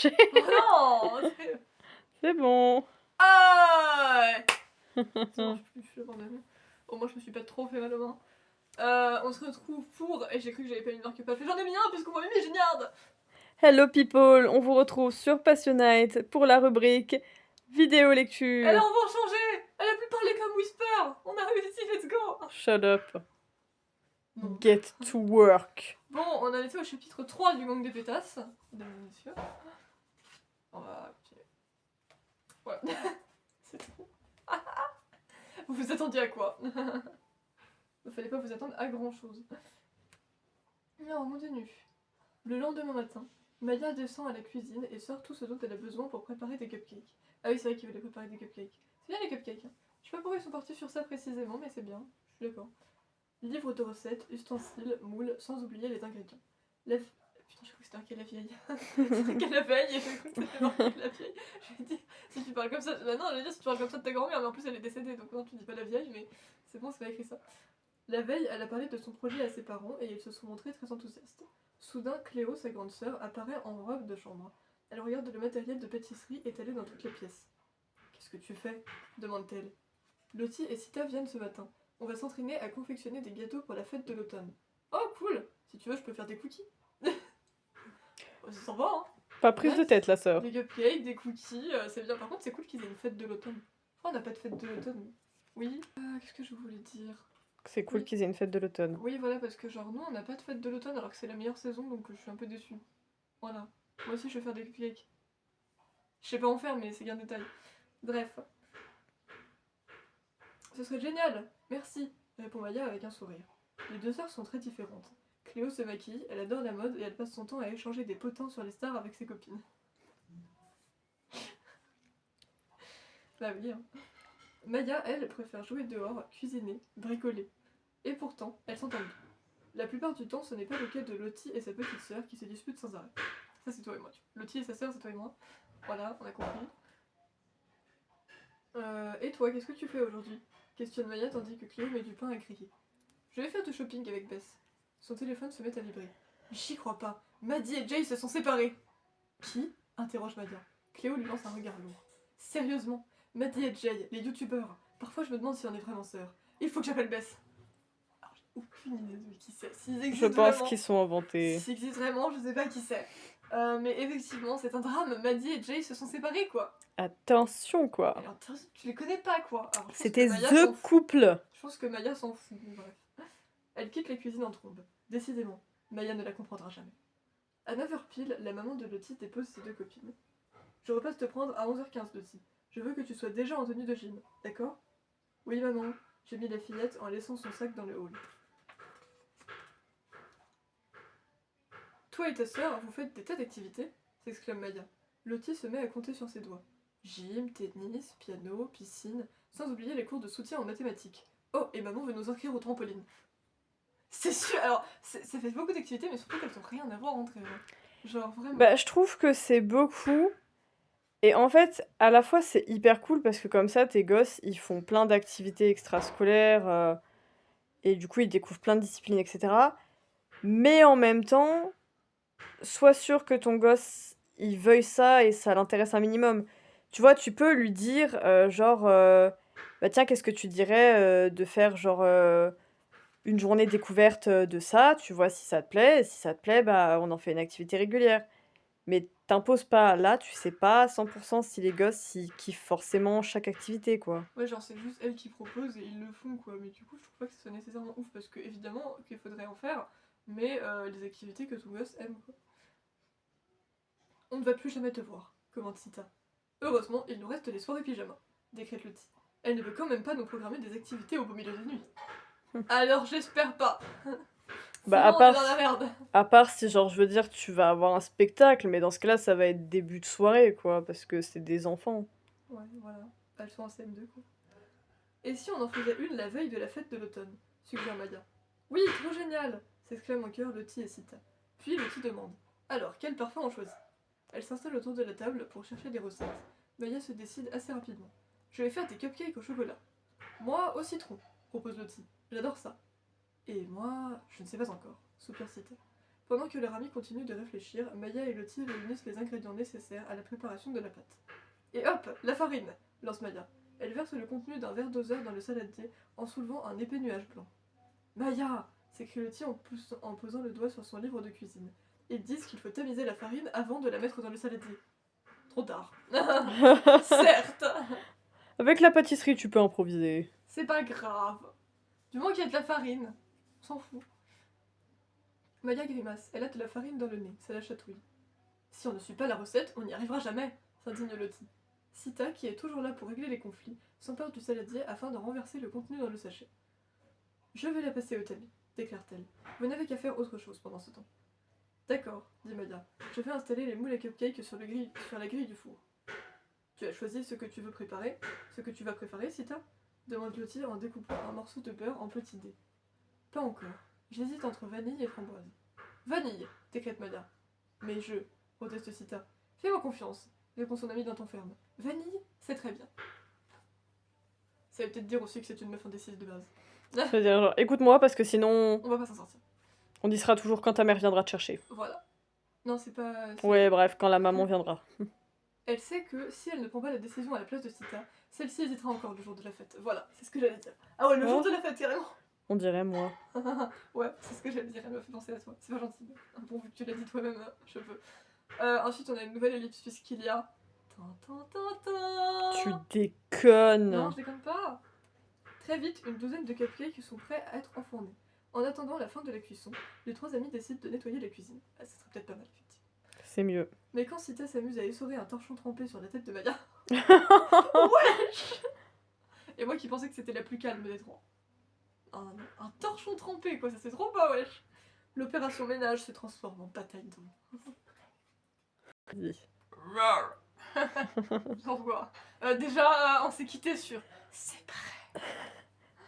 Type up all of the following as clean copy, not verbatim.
Oh non. C'est bon. Ah attends, je suis abandonnée. Au moins je me suis pas trop fait mal aux mains. On se retrouve pour... Et j'ai cru que j'avais pas mis une marque pas fait. J'en ai mis un puisqu'on m'a mis génial. Hello people, on vous retrouve sur Passionite pour la rubrique vidéo lecture. Alors on va en changer. Elle a plus parlé comme Whisper. On a réussi, let's go. Shut up. Non. Get to work. Bon, on en était au chapitre 3 du Gang des pétasses. Mesdames et messieurs. On va... Ouais. C'est tout. Vous vous attendiez à quoi? Il fallait pas vous attendre à grand chose. Non, mon nu. Le lendemain matin, Maya descend à la cuisine et sort tout ce dont elle a besoin pour préparer des cupcakes. Ah oui, c'est vrai qu'il voulait préparer des cupcakes. C'est bien les cupcakes. Hein. Je sais pas pourquoi ils sont partis sur ça précisément, mais c'est bien. Je suis d'accord. Livre de recettes, ustensiles, moules, sans oublier les ingrédients. Putain, j'ai cru que c'était marqué la vieille. C'était marqué la veille et j'ai cru que c'était marqué la vieille. Je vais dire, si tu parles comme ça. Bah non, je vais dire si tu parles comme ça de ta grand-mère, mais en plus elle est décédée, donc non, tu dis pas la vieille, mais c'est bon, c'est pas écrit ça. La veille, elle a parlé de son projet à ses parents et ils se sont montrés très enthousiastes. Soudain, Cléo, sa grande sœur, apparaît en robe de chambre. Elle regarde le matériel de pâtisserie étalé dans toutes les pièces. Qu'est-ce que tu fais demande-t-elle. Lottie et Sita viennent ce matin. On va s'entraîner à confectionner des gâteaux pour la fête de l'automne. Oh, cool. Si tu veux, je peux faire des cookies. Ça s'en va, hein. Pas prise de tête, la sœur. Des cupcakes, des cookies, c'est bien. Par contre, c'est cool qu'ils aient une fête de l'automne. Pourquoi on n'a pas de fête de l'automne? Oui. Qu'est-ce que je voulais dire? C'est cool qu'ils aient une fête de l'automne. Oui, voilà, parce que genre, nous, on n'a pas de fête de l'automne alors que c'est la meilleure saison, donc je suis un peu déçue. Voilà. Moi aussi, je vais faire des cupcakes. Je sais pas en faire, mais c'est bien détail. Bref. Ce serait génial. Merci, répond Maya avec un sourire. Les deux sœurs sont très différentes. Cléo se maquille, elle adore la mode et elle passe son temps à échanger des potins sur les stars avec ses copines. Bah oui, hein. Maya, elle, préfère jouer dehors, cuisiner, bricoler. Et pourtant, elles s'entendent bien. La plupart du temps, ce n'est pas le cas de Lottie et sa petite sœur qui se disputent sans arrêt. Ça, c'est toi et moi. Lottie et sa sœur, c'est toi et moi. Voilà, on a compris. Et toi, qu'est-ce que tu fais aujourd'hui questionne Maya tandis que Cléo met du pain à crier. Je vais faire du shopping avec Bess. Son téléphone se met à vibrer. J'y crois pas. Maddie et Jay se sont séparés. Qui interroge Maya. Cléo lui lance un regard lourd. Sérieusement, Maddie et Jay, les youtubeurs. Parfois je me demande si on est vraiment sœurs. Il faut que j'appelle Bess. Alors j'ai aucune idée de qui c'est. S'ils Je existent pense vraiment. qu'ils sont inventés. S'ils existent vraiment, je sais pas qui c'est. Mais effectivement, c'est un drame. Maddie et Jay se sont séparés, quoi. Attention, quoi. Alors, tu les connais pas, quoi. Alors, C'était THE couple. Je pense que Maya s'en fout. Bref. Elle quitte la cuisine en trombe. Décidément, Maya ne la comprendra jamais. À 9h pile, la maman de Lottie dépose ses deux copines. Je repasse te prendre à 11h15, Lottie. Je veux que tu sois déjà en tenue de gym, d'accord? Oui, maman. J'ai mis la fillette en laissant son sac dans le hall. Toi et ta sœur, vous faites des tas d'activités s'exclame Maya. Lottie se met à compter sur ses doigts. Gym, tennis, piano, piscine, sans oublier les cours de soutien en mathématiques. Oh, et maman veut nous inscrire au trampoline. C'est sûr, alors, ça fait beaucoup d'activités, mais surtout qu'elles n'ont rien à voir entre elles. Genre, vraiment. Bah, je trouve que c'est beaucoup. Et en fait, à la fois, c'est hyper cool parce que comme ça, tes gosses, ils font plein d'activités extrascolaires et du coup, ils découvrent plein de disciplines, etc. Mais en même temps, sois sûr que ton gosse, il veuille ça et ça l'intéresse un minimum. Tu vois, tu peux lui dire, bah tiens, qu'est-ce que tu dirais de faire une journée découverte de ça, tu vois si ça te plaît, et si ça te plaît, bah on en fait une activité régulière. Mais t'imposes pas, là, tu sais pas à 100% si les gosses ils kiffent forcément chaque activité, quoi. Ouais, genre, c'est juste elles qui proposent et ils le font, quoi. Mais du coup, je trouve pas que ce soit nécessairement ouf, parce que, évidemment, qu'il faudrait en faire, mais les activités que ton gosse aime, quoi. On ne va plus jamais te voir, commente Sita. Heureusement, il nous reste les soirées pyjama, décrète Lottie. Elle ne veut quand même pas nous programmer des activités au beau milieu de la nuit. Alors j'espère pas. Bah, Sinon, on est dans la merde. à part si, genre, je veux dire, tu vas avoir un spectacle, mais dans ce cas-là, ça va être début de soirée, quoi, parce que c'est des enfants. Ouais, voilà. Elles sont en CM2, quoi. Et si on en faisait une la veille de la fête de l'automne suggère Maya. Oui, trop génial s'exclament en chœur Lottie et Sita. Puis Lottie demande. Alors, quel parfum on choisit? Elle s'installe autour de la table pour chercher des recettes. Maya se décide assez rapidement. Je vais faire des cupcakes au chocolat. Moi, au citron, propose Lottie. J'adore ça. Et moi, je ne sais pas encore, soupire Sita. Pendant que leur ami continue de réfléchir, Maya et Lottie réunissent les ingrédients nécessaires à la préparation de la pâte. Et hop, la farine, lance Maya. Elle verse le contenu d'un verre doseur dans le saladier en soulevant un épais nuage blanc. Maya, s'écrie Lottie en posant le doigt sur son livre de cuisine. Ils disent qu'il faut tamiser la farine avant de la mettre dans le saladier. Trop tard. Certes. Avec la pâtisserie, tu peux improviser. C'est pas grave. Du moment qu'il y a de la farine, on s'en fout. Maya grimace, elle a de la farine dans le nez, ça la chatouille. Si on ne suit pas la recette, on n'y arrivera jamais, s'indigne Lottie. Sita, qui est toujours là pour régler les conflits, s'empare du saladier afin de renverser le contenu dans le sachet. Je vais la passer au tamis, déclare-t-elle. Vous n'avez qu'à faire autre chose pendant ce temps. D'accord, dit Maya. Je vais installer les moules à cupcakes sur la grille du four. Tu as choisi ce que tu vas préparer, Sita demande Lottie en découpant un morceau de beurre en petits dés. Pas encore. J'hésite entre vanille et framboise. Vanille, décrète Maya. Mais proteste Sita. Fais-moi confiance, répond son ami d'un ton ferme. Vanille, c'est très bien. Ça veut peut-être dire aussi que c'est une meuf indécise de base. C'est-à-dire, genre, écoute-moi parce que sinon, On va pas s'en sortir. on y sera toujours quand ta mère viendra te chercher. Voilà. Non, c'est pas... Ouais, bref, quand la maman viendra. Elle sait que si elle ne prend pas la décision à la place de Sita, celle-ci hésitera encore le jour de la fête. Voilà, c'est ce que j'allais dire. Ah ouais, le jour de la fête, carrément. On dirait moi. Ouais, c'est ce que j'allais dire, elle m'a fait penser à toi. C'est pas gentil. Bon, vu que tu l'as dit toi-même, je peux. Ensuite, on a une nouvelle ellipse puisqu'il y a... Tu déconnes. Non, je déconne pas. Très vite, une douzaine de cupcakes sont prêts à être enfournés. En attendant la fin de la cuisson, les trois amis décident de nettoyer la cuisine. Ah, ça serait peut-être pas mal, effectivement. C'est mieux. Mais quand Sita s'amuse à essorer un torchon trempé sur la tête de Maya... Wesh. Et moi qui pensais que c'était la plus calme des trois. Un torchon trempé, quoi, ça c'est trop pas, wesh. L'opération ménage se transforme en bataille d'eau. Vas-y. Genre quoi déjà, on s'est quitté sur... C'est prêt.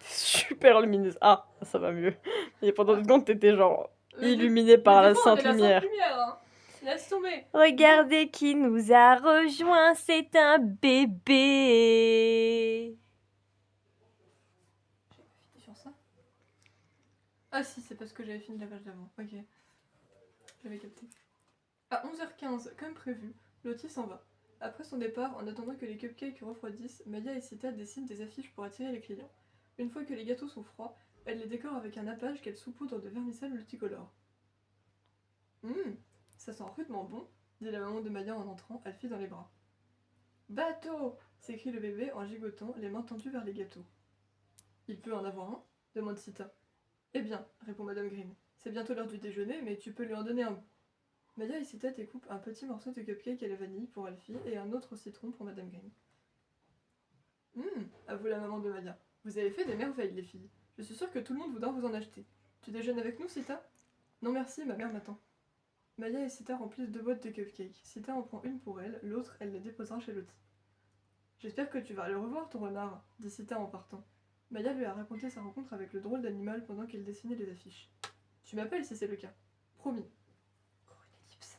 Super lumineuse. Ah, ça va mieux. Et pendant 2 secondes, t'étais genre Mais illuminée par des la fois, on sainte est la lumière. sainte lumière, hein. Laisse tomber. Regardez qui nous a rejoint, c'est un bébé. J'ai pas fini sur ça. Ah si, c'est parce que j'avais fini la page d'avant. Ok. J'avais capté. À 11h15, comme prévu, Lottie s'en va. Après son départ, en attendant que les cupcakes refroidissent, Maya et Sita dessinent des affiches pour attirer les clients. Une fois que les gâteaux sont froids, elle les décore avec un nappage qu'elle saupoudre de vermicelle multicolore. Ça sent rudement bon, dit la maman de Maya en entrant, Alfie dans les bras. Bateau s'écrie le bébé en gigotant, les mains tendues vers les gâteaux. Il peut en avoir un demande Sita. Eh bien, répond Madame Green, c'est bientôt l'heure du déjeuner, mais tu peux lui en donner un bout. Maya et Sita découpent un petit morceau de cupcake à la vanille pour Alfie et un autre au citron pour Madame Green. Avoue la maman de Maya. Vous avez fait des merveilles, les filles. Je suis sûre que tout le monde voudra vous en acheter. Tu déjeunes avec nous, Sita? Non merci, ma mère m'attend. Maya et Sita remplissent 2 boîtes de cupcakes. Sita en prend une pour elle, l'autre, elle la déposera chez Lottie. J'espère que tu vas le revoir, ton renard, dit Sita en partant. Maya lui a raconté sa rencontre avec le drôle d'animal pendant qu'elle dessinait les affiches. Tu m'appelles si c'est le cas. Promis. Oh, une ellipse.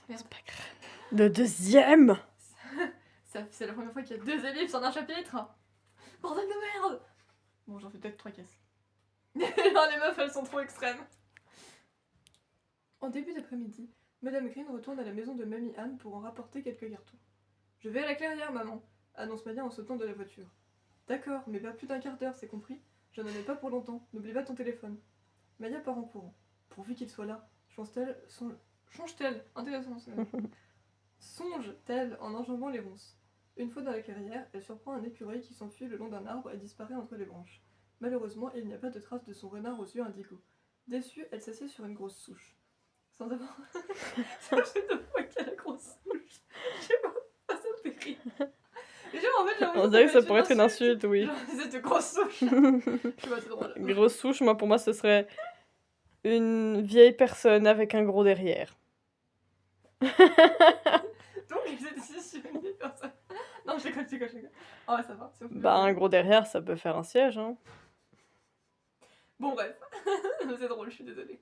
Merde. C'est pas grave. Le deuxième. C'est la première fois qu'il y a 2 ellipses en un chapitre. Bordel de merde. Bon, j'en fais peut-être 3 caisses. Non, les meufs, elles sont trop extrêmes. En début d'après-midi, Madame Green retourne à la maison de Mamie Anne pour en rapporter quelques cartons. Je vais à la clairière, maman, annonce Maya en sautant de la voiture. D'accord, mais pas plus d'1 quart d'heure, c'est compris? Je n'en ai pas pour longtemps, n'oublie pas ton téléphone. Maya part en courant. Pourvu qu'il soit là, change-t-elle intéressant, songe-t-elle en enjambant les ronces. Une fois dans la clairière, elle surprend un écureuil qui s'enfuit le long d'un arbre et disparaît entre les branches. Malheureusement, il n'y a pas de trace de son renard aux yeux indigo. Déçue, elle s'assied sur une grosse souche. Sans avoir... Ça me fait de fois qu'il y a la grosse souche. Je sais pas, ça me fait rire. Et genre, en fait, j'ai On dirait que ça pourrait être une insulte, oui. Genre, cette grosse souche. Je sais pas, c'est drôle. Grosse souche, moi pour moi ce serait une vieille personne avec un gros derrière. Donc, vous êtes ici sur une vieille personne. Non, je déconne. Oh, ouais, ça va. Bah un gros derrière, ça peut faire un siège, hein. Bon, bref. C'est drôle, je suis désolée.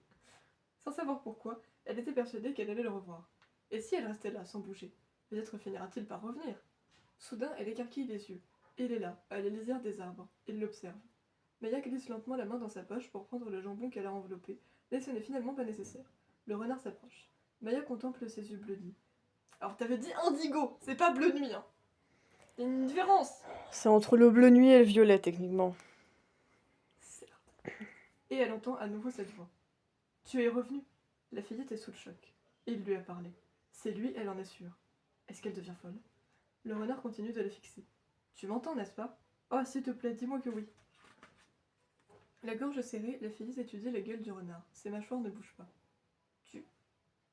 Sans savoir pourquoi, elle était persuadée qu'elle allait le revoir. Et si elle restait là, sans bouger? Peut-être finira-t-il par revenir. Soudain, elle écarquille les yeux. Il est là, à la lisière des arbres. Il l'observe. Maya glisse lentement la main dans sa poche pour prendre le jambon qu'elle a enveloppé, mais ce n'est finalement pas nécessaire. Le renard s'approche. Maya contemple ses yeux bleus nuit. Alors t'avais dit indigo, c'est pas bleu nuit, hein. Il y a une différence. C'est entre le bleu nuit et le violet, techniquement. Certes. Et elle entend à nouveau cette voix. Tu es revenu. La fillette est sous le choc. Et il lui a parlé. C'est lui, elle en est sûre. Est-ce qu'elle devient folle? Le renard continue de la fixer. Tu m'entends, n'est-ce pas? Oh, s'il te plaît, dis-moi que oui. La gorge serrée, la fillette étudie la gueule du renard. Ses mâchoires ne bougent pas.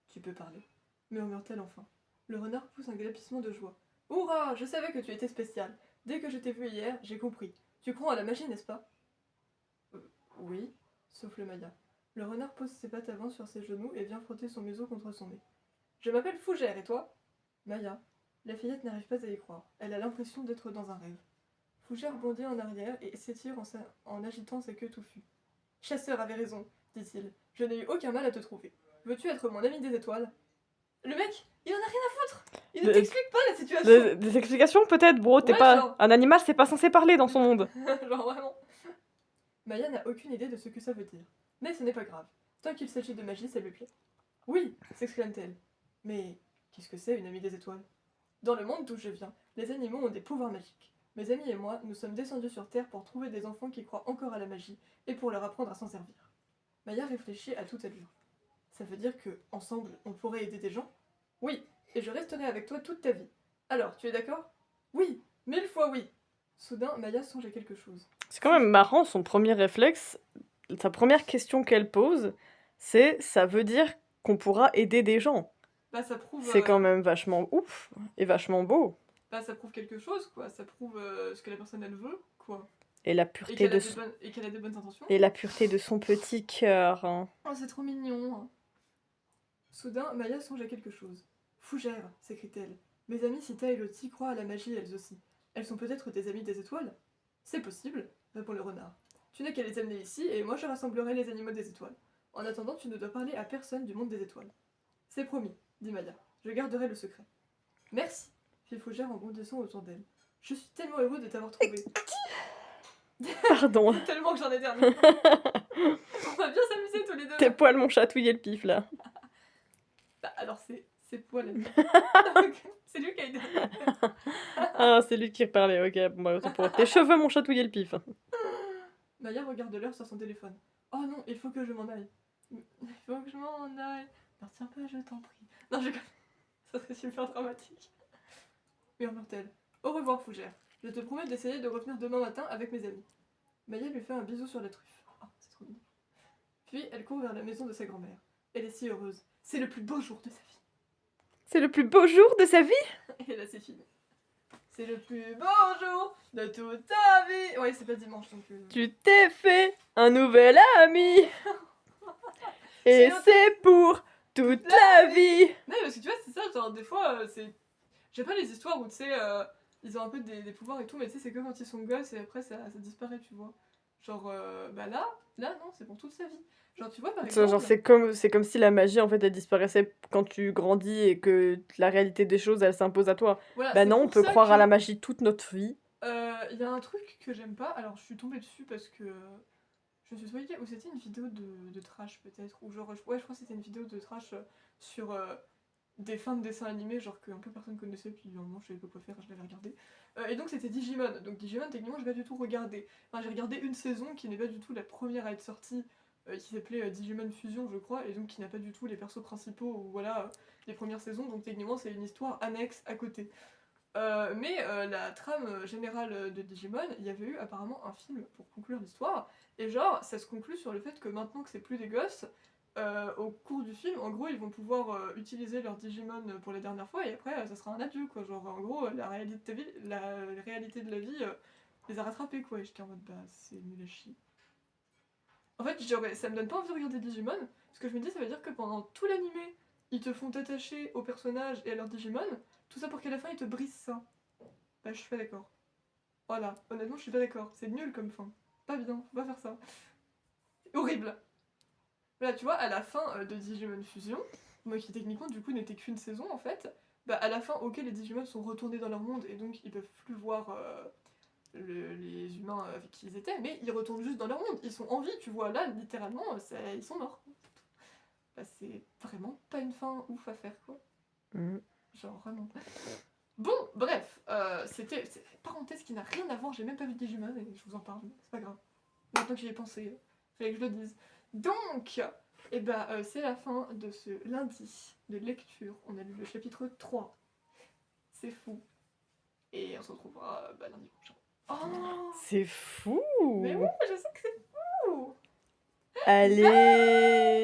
Tu peux parler, murmure-t-elle enfin. Le renard pousse un glapissement de joie. Hurrah! Je savais que tu étais spécial. Dès que je t'ai vu hier, j'ai compris. Tu crois à la magie, n'est-ce pas? Oui, souffle Maya. Le renard pose ses pattes avant sur ses genoux et vient frotter son museau contre son nez. Je m'appelle Fougère, et toi? Maya. La fillette n'arrive pas à y croire. Elle a l'impression d'être dans un rêve. Fougère bondit en arrière et s'étire en agitant sa queue touffue. Chasseur avait raison, dit-il. Je n'ai eu aucun mal à te trouver. Veux-tu être mon ami des étoiles? Le mec, il en a rien à foutre. Il ne De- t'explique pas la situation. Des explications peut-être, bro, t'es Ouais, pas... genre. Un animal, c'est pas censé parler dans son monde. Genre vraiment. Maya n'a aucune idée de ce que ça veut dire. Mais ce n'est pas grave. Tant qu'il s'agit de magie, ça lui plaît. Oui, s'exclame-t-elle. Mais qu'est-ce que c'est une amie des étoiles? Dans le monde d'où je viens, les animaux ont des pouvoirs magiques. Mes amis et moi, nous sommes descendus sur Terre pour trouver des enfants qui croient encore à la magie et pour leur apprendre à s'en servir. Maya réfléchit à toute allure. Ça veut dire que, ensemble, on pourrait aider des gens? Oui, et je resterai avec toi toute ta vie. Alors, tu es d'accord? Oui, 1000 fois oui. Soudain, Maya songe à quelque chose. C'est quand même marrant, son premier réflexe, sa première question qu'elle pose, c'est ça veut dire qu'on pourra aider des gens. Bah ça prouve... C'est quand même vachement ouf et vachement beau. Bah ça prouve quelque chose, quoi. Ça prouve ce que la personne, elle veut, quoi. Et la Et pureté qu'elle de a, son... qu'elle a des bonnes intentions. Et la pureté de son petit cœur. Hein. Oh, c'est trop mignon. Soudain, Maya songe à quelque chose. Fougère, s'écrie-t-elle. Mes amies Sita et Lottie croient à la magie elles aussi. Elles sont peut-être des amies des étoiles? C'est possible, répond le renard. Tu n'as qu'à les amener ici et moi je rassemblerai les animaux des étoiles. En attendant, tu ne dois parler à personne du monde des étoiles. C'est promis, dit Maya. Je garderai le secret. Merci, fit Fougère en bondissant autour d'elle. Je suis tellement heureux de t'avoir trouvé. Pardon. Tellement que j'en ai terminé. On va bien s'amuser tous les deux. Tes poils m'ont chatouillé le pif là. Bah, alors c'est poil. C'est lui qui a aidé. Ah, c'est lui qui parlait, ok. Bon, bah, autant pour... Tes cheveux m'ont chatouillé le pif. Maya regarde l'heure sur son téléphone. Oh non, il faut que je m'en aille. Il faut que je m'en aille. Non, tiens pas, je t'en prie. Non, ça serait super dramatique. Murmure-t-elle. Au revoir, Fougère. Je te promets d'essayer de revenir demain matin avec mes amis. Maya lui fait un bisou sur la truffe. Oh, c'est trop mignon. Puis elle court vers la maison de sa grand-mère. Elle est si heureuse. C'est le plus beau jour de sa vie. C'est le plus beau jour de sa vie? Et là, c'est fini. C'est le plus beau jour de toute ta vie. Ouais, c'est pas dimanche donc. Tu t'es fait un nouvel ami. Et c'est pour toute la vie. Non, parce que tu vois, c'est ça, genre des fois, c'est. J'aime pas les histoires où tu sais, ils ont un peu des pouvoirs et tout, mais tu sais, c'est que quand ils sont gosses et après ça disparaît, tu vois. Genre, bah là, non, c'est pour toute sa vie. Genre, tu vois, par exemple. Genre, c'est comme si la magie en fait elle disparaissait quand tu grandis et que la réalité des choses elle s'impose à toi. Voilà, Bah c'est non, on pour peut ça croire à que, la magie toute notre vie. Il y a un truc que j'aime pas, alors je suis tombée dessus parce que. Je me suis spoilée, ou c'était une vidéo de trash peut-être, ou genre, ouais, je crois que c'était une vidéo de trash sur des fins de dessins animés, genre que un peu personne connaissait, puis à un moment je savais pas quoi faire, je l'avais regardé. Et donc c'était Digimon, donc Digimon techniquement j'ai pas du tout regardé. Enfin j'ai regardé une saison qui n'est pas du tout la première à être sortie, qui s'appelait Digimon Fusion je crois, et donc qui n'a pas du tout les persos principaux, ou voilà, les premières saisons, donc techniquement c'est une histoire annexe à côté. Mais la trame générale de Digimon, il y avait eu apparemment un film pour conclure l'histoire, et genre ça se conclut sur le fait que maintenant que c'est plus des gosses, au cours du film, en gros ils vont pouvoir utiliser leur Digimon pour la dernière fois, et après ça sera un adieu quoi, genre en gros la réalité de la vie les a rattrapés quoi, et j'étais en mode bah c'est nul à chier. En fait genre, ça me donne pas envie de regarder Digimon, parce que je me dis ça veut dire que pendant tout l'animé, ils te font t'attacher aux personnages et à leur Digimon, tout ça pour qu'à la fin ils te brisent ça. Bah je suis pas d'accord. Voilà, honnêtement je suis pas d'accord, c'est nul comme fin. Pas bien, faut pas faire ça. C'est horrible. Là tu vois, à la fin de Digimon Fusion, moi qui techniquement du coup n'était qu'une saison en fait, bah à la fin ok les Digimon sont retournés dans leur monde et donc ils peuvent plus voir les humains avec qui ils étaient, mais ils retournent juste dans leur monde, ils sont en vie tu vois, là littéralement ils sont morts. bah, c'est vraiment pas une fin ouf à faire, quoi. Mm. Genre, vraiment. Bon, bref, c'était une parenthèse qui n'a rien à voir, j'ai même pas vu Digimon et je vous en parle, c'est pas grave. Maintenant que j'y ai pensé, fallait que je le dise. Donc, eh ben, c'est la fin de ce lundi de lecture. On a lu le chapitre 3. C'est fou. Et on se retrouvera lundi prochain. Oh, C'est fou! mais oui, je sais que c'est fou. Allez!